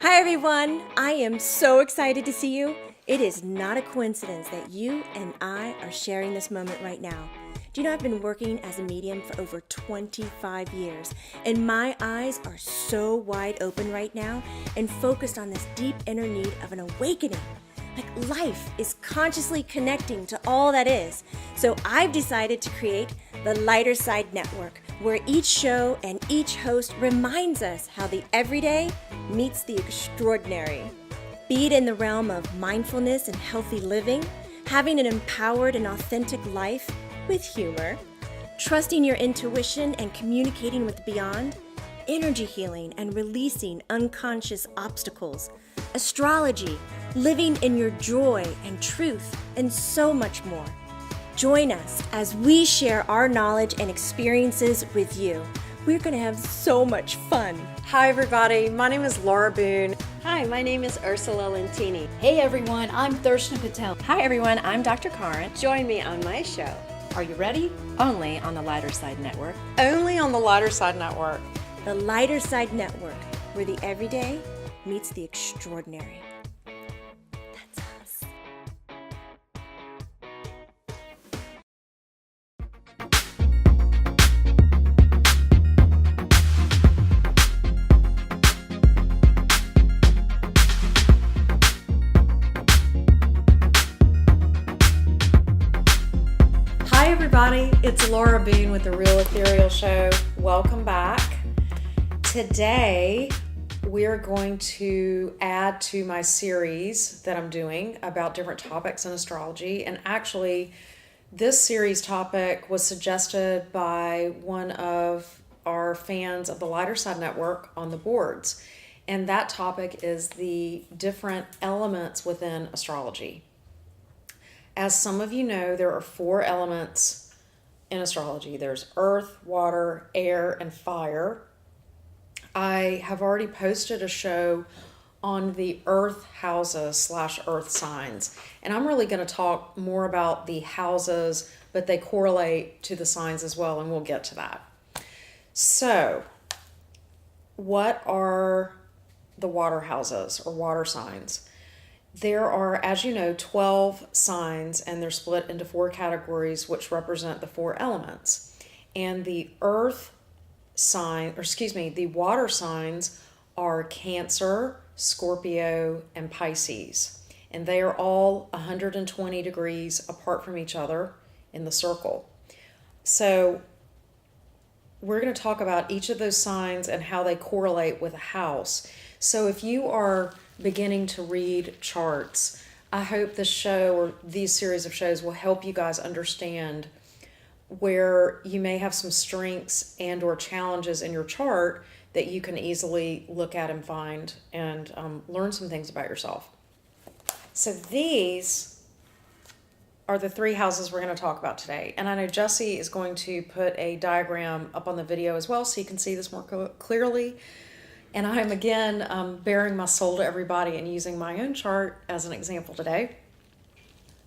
Hi everyone! I am so excited to see you. It is not a coincidence that you and I are sharing this moment right now. Do you know I've been working as a medium for over 25 years, and my eyes are so wide open right now and focused on this deep inner need of an awakening. Like life is consciously connecting to all that is. So I've decided to create the Lighter Side Network, where each show and each host reminds us how the everyday meets the extraordinary. Be it in the realm of mindfulness and healthy living, having an empowered and authentic life with humor, trusting your intuition and communicating with beyond, energy healing and releasing unconscious obstacles, astrology, living in your joy and truth, and so much more. Join us as we share our knowledge and experiences with you. We're going to have so much fun. Hi everybody, my name is Laura Boone. Hi, my name is Ursula Lentini. Hey everyone, I'm Thershna Patel. Hi everyone, I'm Dr. Karen. Join me on my show. Are you ready? Only on the Lighter Side Network. Only on the Lighter Side Network. The Lighter Side Network, where the everyday meets the extraordinary. That's us. Hi everybody, it's Laura Boone with The Real Ethereal Show. Welcome back. Today, we're going to add to my series that I'm doing about different topics in astrology. And actually, this series topic was suggested by one of our fans of the Lighter Side Network on the boards. And that topic is the different elements within astrology. As some of you know, there are 4 elements in astrology. There's earth, water, air, and fire. I have already posted a show on the earth houses / earth signs. And I'm really going to talk more about the houses, but they correlate to the signs as well, and we'll get to that. So, what are the water houses or water signs? There are, as you know, 12 signs, and they're split into 4 categories, which represent the 4 elements. And the the water signs are Cancer, Scorpio, and Pisces. And they are all 120 degrees apart from each other in the circle. So we're going to talk about each of those signs and how they correlate with a house. So if you are beginning to read charts, I hope this show or these series of shows will help you guys understand where you may have some strengths and or challenges in your chart that you can easily look at and find and learn some things about yourself. So these are the 3 houses we're going to talk about today. And I know Jesse is going to put a diagram up on the video as well so you can see this more clearly. And I'm again bearing my soul to everybody and using my own chart as an example today,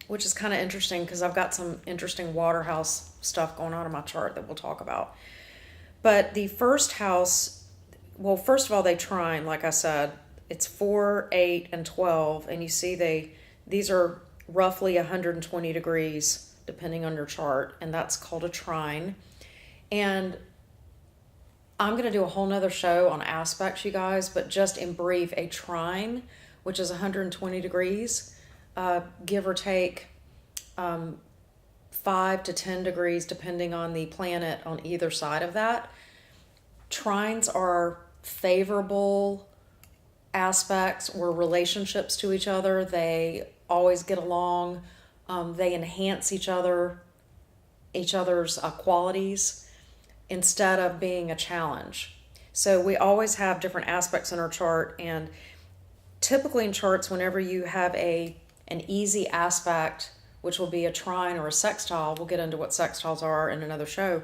which is kind of interesting because I've got some interesting water house stuff going on in my chart that we'll talk about. But the first house, well, first of all, they trine, like I said. It's 4, 8, and 12, and you see these are roughly 120 degrees depending on your chart, and that's called a trine. And I'm going to do a whole nother show on aspects, you guys, but just in brief, a trine, which is 120 degrees, give or take 5 to 10 degrees, depending on the planet on either side of that. Trines are favorable aspects or relationships to each other. They always get along. They enhance each other's qualities instead of being a challenge. So we always have different aspects in our chart, and typically in charts, whenever you have an easy aspect, which will be a trine or a sextile, we'll get into what sextiles are in another show,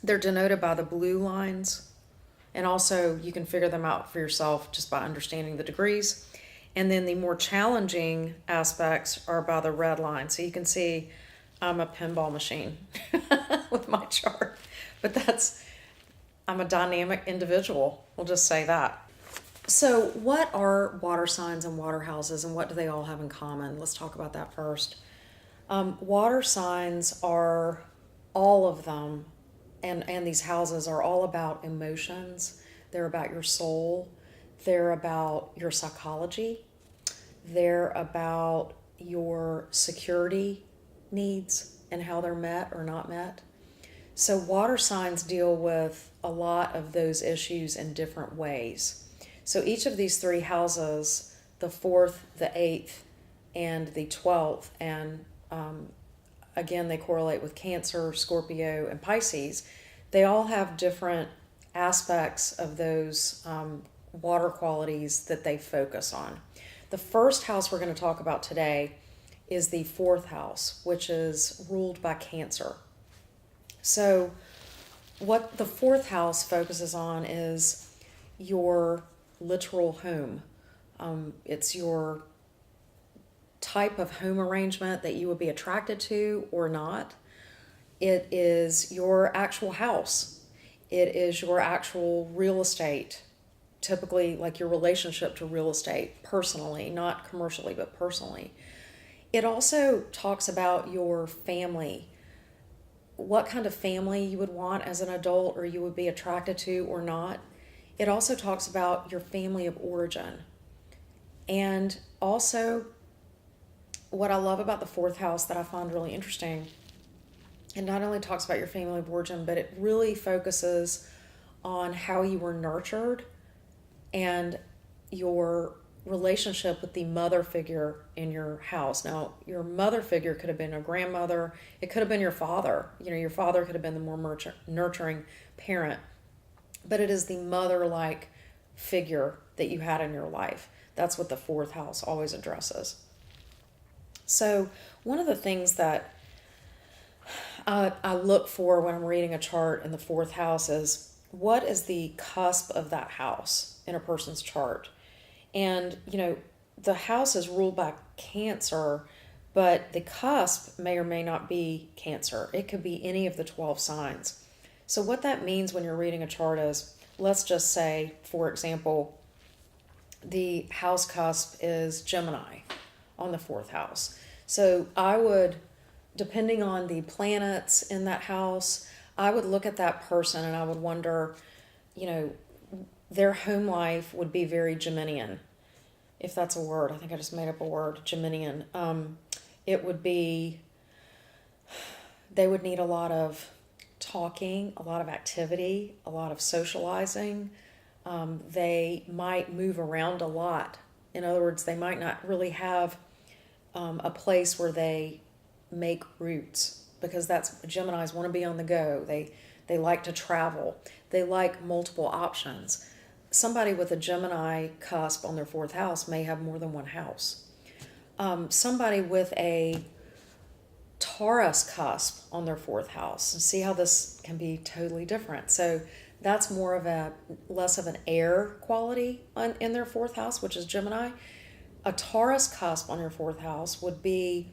they're denoted by the blue lines, and also you can figure them out for yourself just by understanding the degrees. And then the more challenging aspects are by the red line. So you can see I'm a pinball machine with my chart. But I'm a dynamic individual. We'll just say that. So, what are water signs and water houses, and what do they all have in common? Let's talk about that first. Water signs are all of them, and these houses are all about emotions. They're about your soul. They're about your psychology. They're about your security needs and how they're met or not met. So, water signs deal with a lot of those issues in different ways. So, each of these three houses, the fourth, the eighth, and the 12th, and again, they correlate with Cancer, Scorpio, and Pisces, they all have different aspects of those water qualities that they focus on. The first house we're going to talk about today is the fourth house, which is ruled by Cancer. So, what the fourth house focuses on is your literal home. It's your type of home arrangement that you would be attracted to or not. It is your actual house. It is your actual real estate, typically like your relationship to real estate personally, not commercially, but personally. It also talks about your family, what kind of family you would want as an adult or you would be attracted to or not. It also talks about your family of origin. And also, what I love about the fourth house that I find really interesting, it not only talks about your family of origin, but it really focuses on how you were nurtured and your relationship with the mother figure in your house. Now, your mother figure could have been a grandmother. It could have been your father. Your father could have been the more nurturing parent. But it is the mother-like figure that you had in your life. That's what the fourth house always addresses. So one of the things that I look for when I'm reading a chart in the fourth house is what is the cusp of that house in a person's chart? And, the house is ruled by Cancer, but the cusp may or may not be Cancer. It could be any of the 12 signs. So what that means when you're reading a chart is, let's just say, for example, the house cusp is Gemini on the fourth house. So I would, depending on the planets in that house, I would look at that person and I would wonder, their home life would be very Geminian, if that's a word. I think I just made up a word, Geminian. It would be, they would need a lot of talking, a lot of activity, a lot of socializing. They might move around a lot. In other words, they might not really have a place where they make roots, because that's Geminis want to be on the go. They like to travel. They like multiple options. Somebody with a Gemini cusp on their fourth house may have more than one house. Somebody with a Taurus cusp on their fourth house, and see how this can be totally different. So that's more of less of an air quality in their fourth house, which is Gemini. A Taurus cusp on your fourth house would be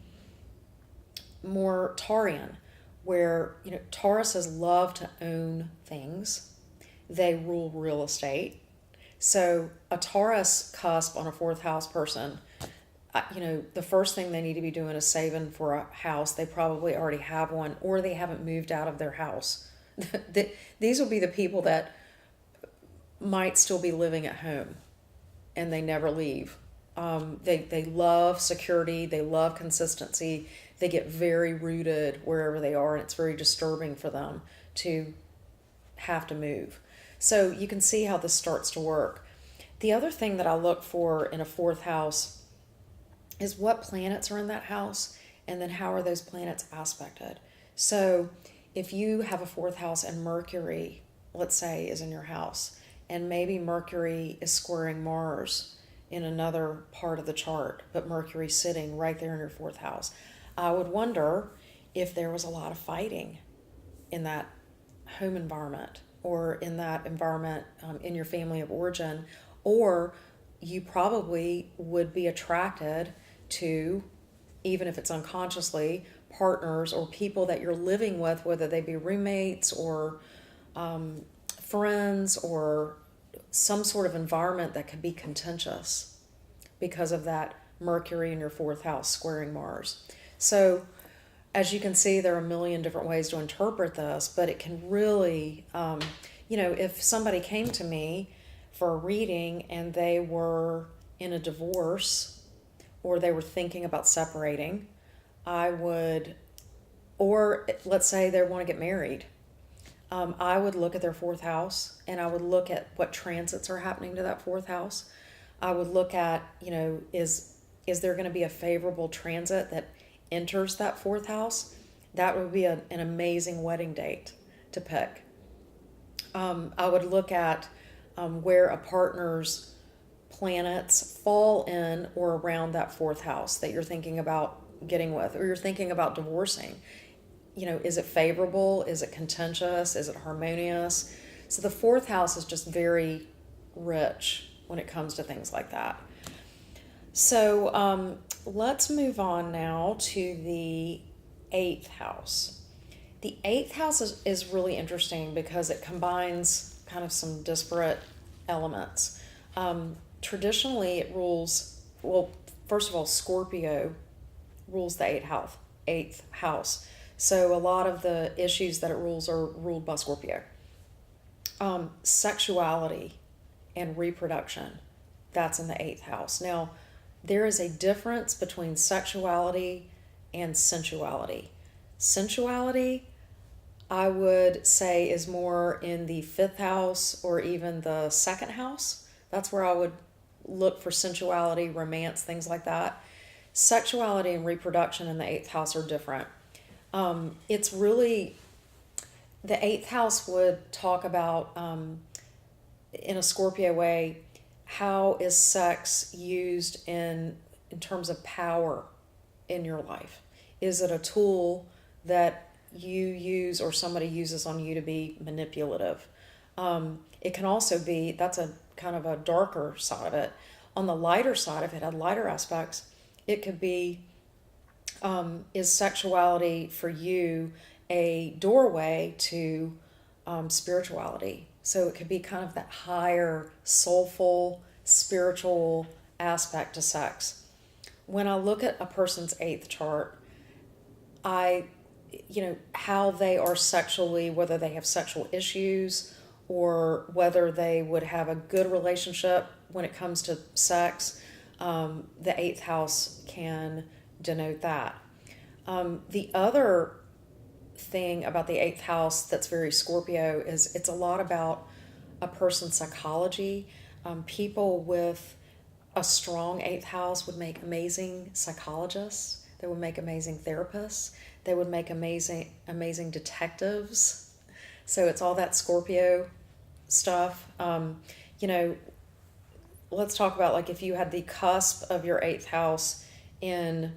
more Taurian, where Tauruses love to own things. They rule real estate. So a Taurus cusp on a fourth house person, the first thing they need to be doing is saving for a house. They probably already have one, or they haven't moved out of their house. These will be the people that might still be living at home and they never leave. They love security. They love consistency. They get very rooted wherever they are, and it's very disturbing for them to have to move. So you can see how this starts to work. The other thing that I look for in a fourth house is what planets are in that house, and then how are those planets aspected. So if you have a fourth house and Mercury, let's say, is in your house, and maybe Mercury is squaring Mars in another part of the chart, but Mercury's sitting right there in your fourth house, I would wonder if there was a lot of fighting in that home environment, or in that environment in your family of origin, or you probably would be attracted to, even if it's unconsciously, partners or people that you're living with, whether they be roommates or friends or some sort of environment that could be contentious because of that Mercury in your fourth house squaring Mars. So as you can see, there are a million different ways to interpret this, but it can really, if somebody came to me for a reading and they were in a divorce or they were thinking about separating, or let's say they want to get married, I would look at their fourth house and I would look at what transits are happening to that fourth house. I would look at, is there going to be a favorable transit that enters that fourth house? That would be an amazing wedding date to pick. I would look at where a partner's planets fall in or around that fourth house that you're thinking about getting with, or you're thinking about divorcing. Is it favorable? Is it contentious? Is it harmonious? So the fourth house is just very rich when it comes to things like that. So let's move on now to the eighth house. The eighth house is really interesting because it combines kind of some disparate elements. Traditionally, it rules, first of all, Scorpio rules the eighth house. So a lot of the issues that it rules are ruled by Scorpio. Sexuality and reproduction, that's in the eighth house. Now, there is a difference between sexuality and sensuality. Sensuality, I would say, is more in the fifth house or even the second house. That's where I would look for sensuality, romance, things like that. Sexuality and reproduction in the eighth house are different. It's really, the eighth house would talk about, in a Scorpio way, how is sex used in terms of power in your life? Is it a tool that you use or somebody uses on you to be manipulative? It can also be, that's a kind of a darker side of it. On the lighter side, if it had lighter aspects, it could be, is sexuality for you a doorway to spirituality? So it could be kind of that higher, soulful, spiritual aspect to sex. When I look at a person's eighth chart, how they are sexually, whether they have sexual issues or whether they would have a good relationship when it comes to sex, the eighth house can denote that. The other thing about the eighth house that's very Scorpio is it's a lot about a person's psychology. People with a strong eighth house would make amazing psychologists. They would make amazing therapists. They would make amazing detectives. So it's all that Scorpio stuff. Let's talk about, like, if you had the cusp of your eighth house in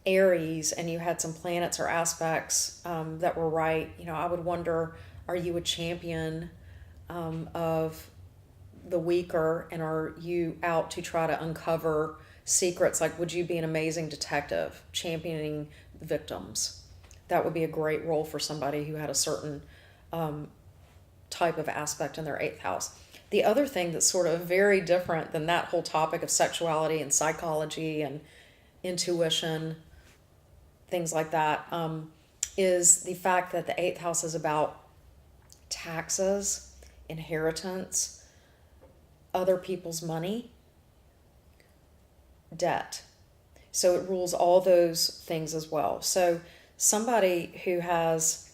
Aries and you had some planets or aspects that were right, I would wonder, are you a champion of the weaker, and are you out to try to uncover secrets? Like, would you be an amazing detective championing the victims? That would be a great role for somebody who had a certain type of aspect in their eighth house. The other thing that's sort of very different than that whole topic of sexuality and psychology and intuition, things like that, is the fact that the eighth house is about taxes, inheritance, other people's money, debt. So it rules all those things as well. So somebody who has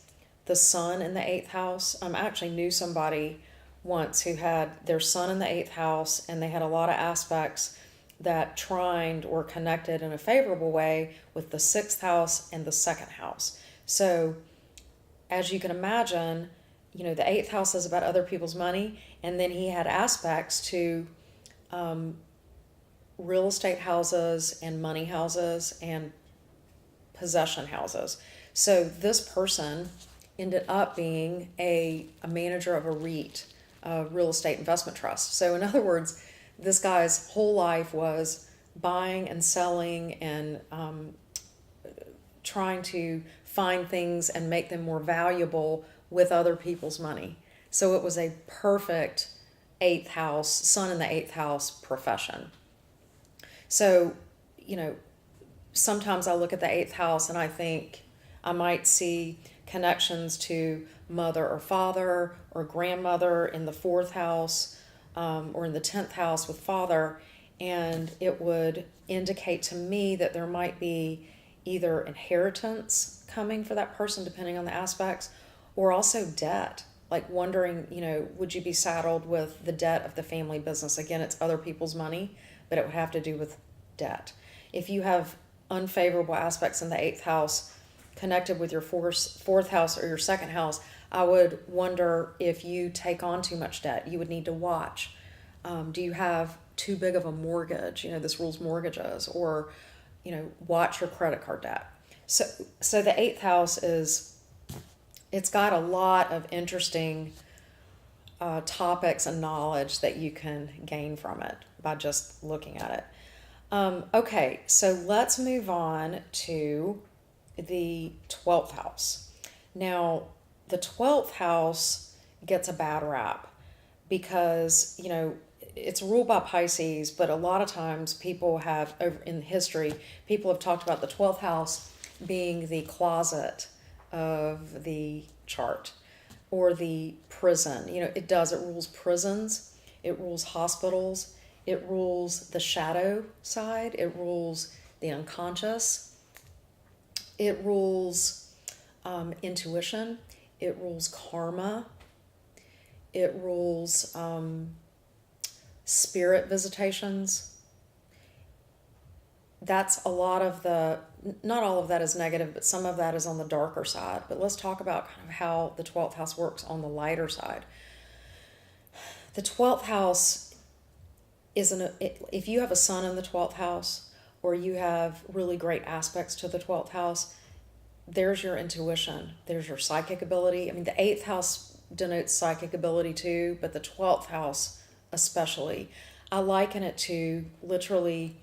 the sun in the eighth house, I actually knew somebody once who had their sun in the eighth house, and they had a lot of aspects that trined or connected in a favorable way with the sixth house and the second house. So as you can imagine, the eighth house is about other people's money, and then he had aspects to real estate houses and money houses and possession houses. So this person ended up being a manager of a REIT, a real estate investment trust. So in other words, this guy's whole life was buying and selling and trying to find things and make them more valuable with other people's money. So it was a perfect eighth house, sun in the eighth house profession. So, sometimes I look at the eighth house and I think I might see connections to mother or father or grandmother in the fourth house, or in the 10th house with father. And it would indicate to me that there might be either inheritance coming for that person, depending on the aspects, or also debt. Like wondering, would you be saddled with the debt of the family business? Again, it's other people's money, but it would have to do with debt. If you have unfavorable aspects in the eighth house connected with your fourth house or your second house, I would wonder if you take on too much debt. You would need to watch. Do you have too big of a mortgage? This rules mortgages, or, watch your credit card debt. So the eighth house it's got a lot of interesting topics and knowledge that you can gain from it by just looking at it. Okay, so let's move on to the 12th house. Now, the 12th house gets a bad rap because, it's ruled by Pisces, but a lot of times people have, in history, people have talked about the 12th house being the closet of the chart, or the prison. It rules prisons, it rules hospitals, it rules the shadow side, it rules the unconscious, it rules intuition, it rules karma, it rules spirit visitations. That's a lot of not all of that is negative, but some of that is on the darker side. But let's talk about kind of how the 12th house works on the lighter side. The 12th house if you have a sun in the 12th house, or you have really great aspects to the 12th house, there's your intuition, there's your psychic ability. I mean, the 8th house denotes psychic ability too, but the 12th house especially. I liken it to literally,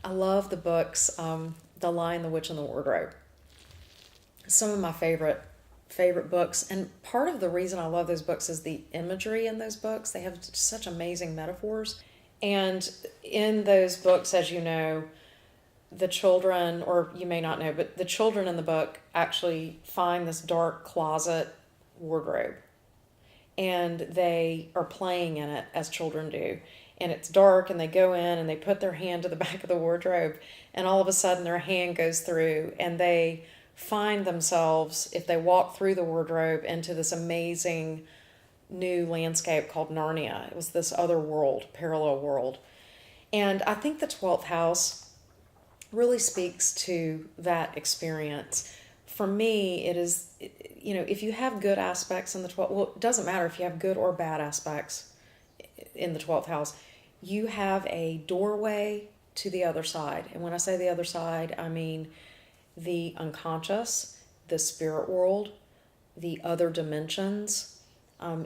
I love the books, The Lion, the Witch, and the Wardrobe. Some of my favorite books, and part of the reason I love those books is the imagery in those books. They have such amazing metaphors. And in those books, as you know, the children, or you may not know, but the children in the book actually find this dark closet wardrobe. And they are playing in it as children do. And it's dark, and they go in and they put their hand to the back of the wardrobe, and all of a sudden their hand goes through, and they find themselves, if they walk through the wardrobe, into this amazing new landscape called Narnia. It was this other world, parallel world. And I think the 12th house really speaks to that experience. For me, it is, if you have good aspects in the 12th, well, it doesn't matter if you have good or bad aspects in the 12th house, you have a doorway to the other side. And when I say the other side, I mean the unconscious, the spirit world, the other dimensions,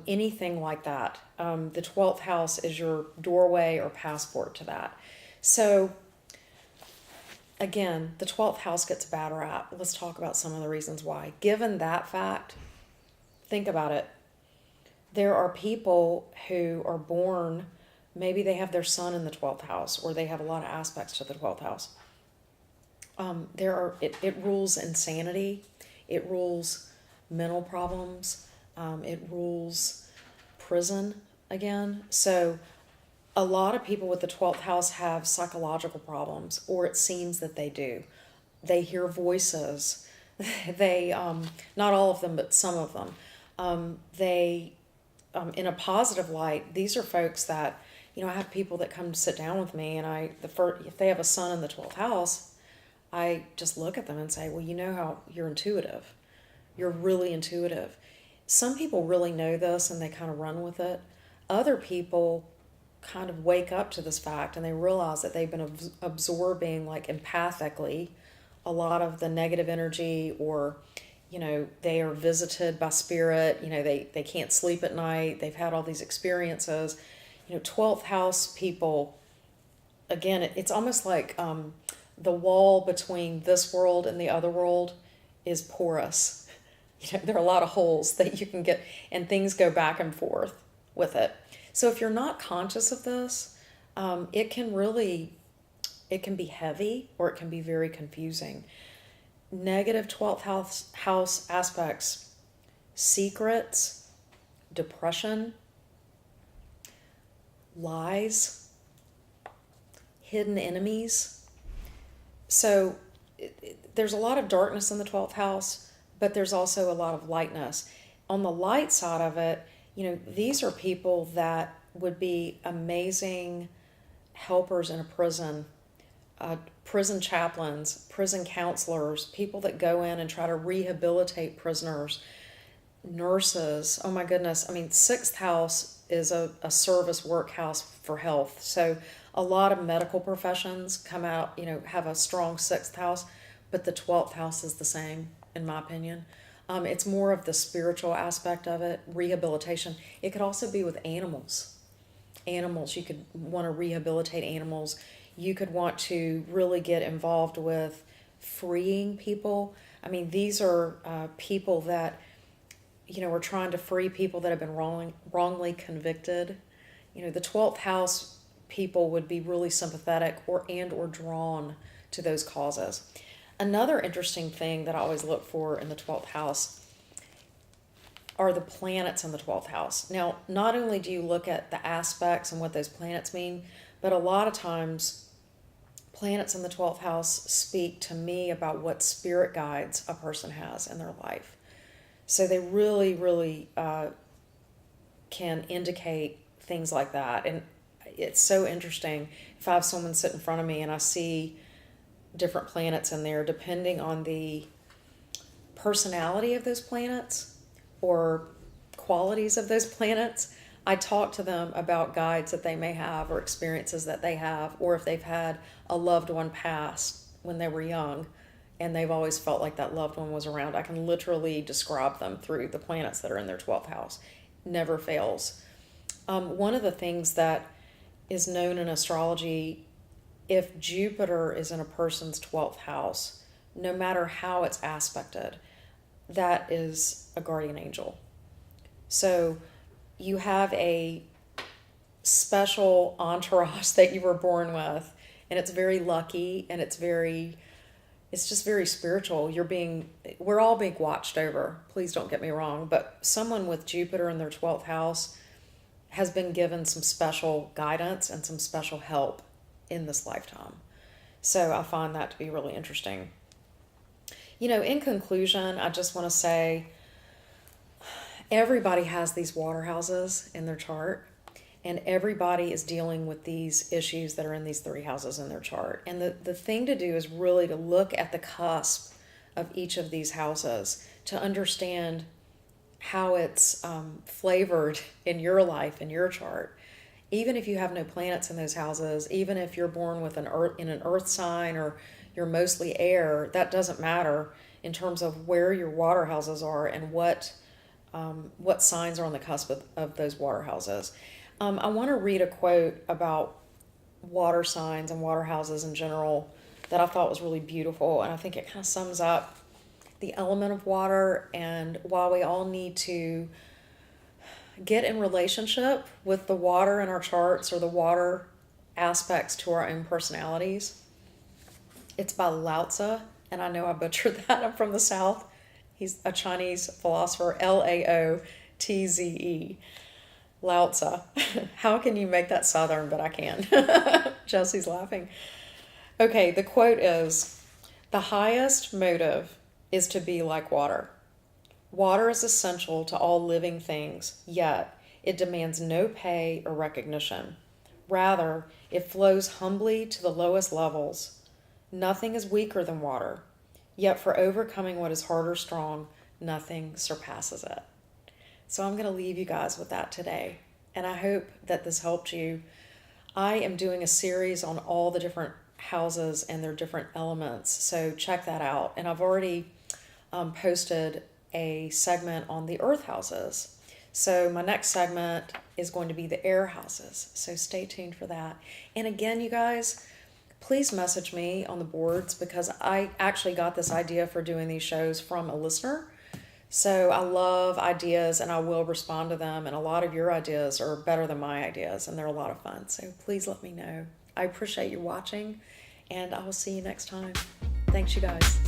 anything like that. The 12th house is your doorway or passport to that. So again, the 12th house gets a bad rap. Let's talk about some of the reasons why. Given that fact, think about it. There are people who are born, maybe they have their sun in the 12th house, or they have a lot of aspects to the 12th house. It rules insanity. It rules mental problems. It rules prison again. So a lot of people with the 12th house have psychological problems, or it seems that they do. They hear voices. They, not all of them, but some of them. In a positive light, these are folks that, I have people that come to sit down with me, and if they have a sun in the 12th house, I just look at them and say, well, you know how you're intuitive. You're really intuitive. Some people really know this and they kind of run with it. Other people kind of wake up to this fact and they realize that they've been absorbing, like, empathically a lot of the negative energy, or, they are visited by spirit. They can't sleep at night. They've had all these experiences. 12th house people, again, it's almost like the wall between this world and the other world is porous. There are a lot of holes that you can get, and things go back and forth with it. So if you're not conscious of this, it can be heavy or it can be very confusing. Negative 12th house aspects, secrets, depression, lies, hidden enemies. So there's a lot of darkness in the 12th house, but there's also a lot of lightness. On the light side of it, these are people that would be amazing helpers in a prison, prison chaplains, prison counselors, people that go in and try to rehabilitate prisoners, nurses. Oh my goodness. I mean, 6th house is a service work house for health. So a lot of medical professions come out, have a strong 6th house, but the 12th house is the same, in my opinion. It's more of the spiritual aspect of it, rehabilitation. It could also be with animals. Animals, you could want to rehabilitate animals. You could want to really get involved with freeing people. I mean, these are people that, are trying to free people that have been wrongly convicted. The 12th house people would be really sympathetic or drawn to those causes. Another interesting thing that I always look for in the 12th house are the planets in the 12th house. Now, not only do you look at the aspects and what those planets mean, but a lot of times planets in the 12th house speak to me about what spirit guides a person has in their life. So they really, really can indicate things like that. And it's so interesting if I have someone sit in front of me and I see different planets in there, depending on the personality of those planets or qualities of those planets. I talk to them about guides that they may have or experiences that they have, or if they've had a loved one pass when they were young and they've always felt like that loved one was around. I can literally describe them through the planets that are in their 12th house. Never fails. One of the things that is known in astrology, if Jupiter is in a person's 12th house, no matter how it's aspected, that is a guardian angel. So you have a special entourage that you were born with, and it's very lucky, and it's just very spiritual. We're all being watched over. Please don't get me wrong, but someone with Jupiter in their 12th house has been given some special guidance and some special help in this lifetime. So I find that to be really interesting. In conclusion, I just want to say everybody has these water houses in their chart, and everybody is dealing with these issues that are in these 3 houses in their chart. And the thing to do is really to look at the cusp of each of these houses to understand how it's flavored in your life, in your chart. Even if you have no planets in those houses, even if you're born with an earth sign or you're mostly air, that doesn't matter in terms of where your water houses are and what signs are on the cusp of those water houses. I want to read a quote about water signs and water houses in general that I thought was really beautiful, and I think it kind of sums up the element of water and why we all need to get in relationship with the water in our charts or the water aspects to our own personalities. It's by Lao Tzu, and I know I butchered that. I'm from the South. He's a Chinese philosopher, Laotze. Lao Tzu. How can you make that Southern? But I can. Jesse's laughing. Okay, the quote is, "The highest motive is to be like water. Water is essential to all living things, yet it demands no pay or recognition. Rather, it flows humbly to the lowest levels. Nothing is weaker than water, yet for overcoming what is hard or strong, nothing surpasses it." So I'm going to leave you guys with that today, and I hope that this helped you. I am doing a series on all the different houses and their different elements, so check that out. And I've already posted a segment on the earth houses. So my next segment is going to be the air houses. So stay tuned for that. And again, you guys, please message me on the boards because I actually got this idea for doing these shows from a listener. So I love ideas and I will respond to them. And a lot of your ideas are better than my ideas and they're a lot of fun. So please let me know. I appreciate you watching and I will see you next time. Thanks, you guys.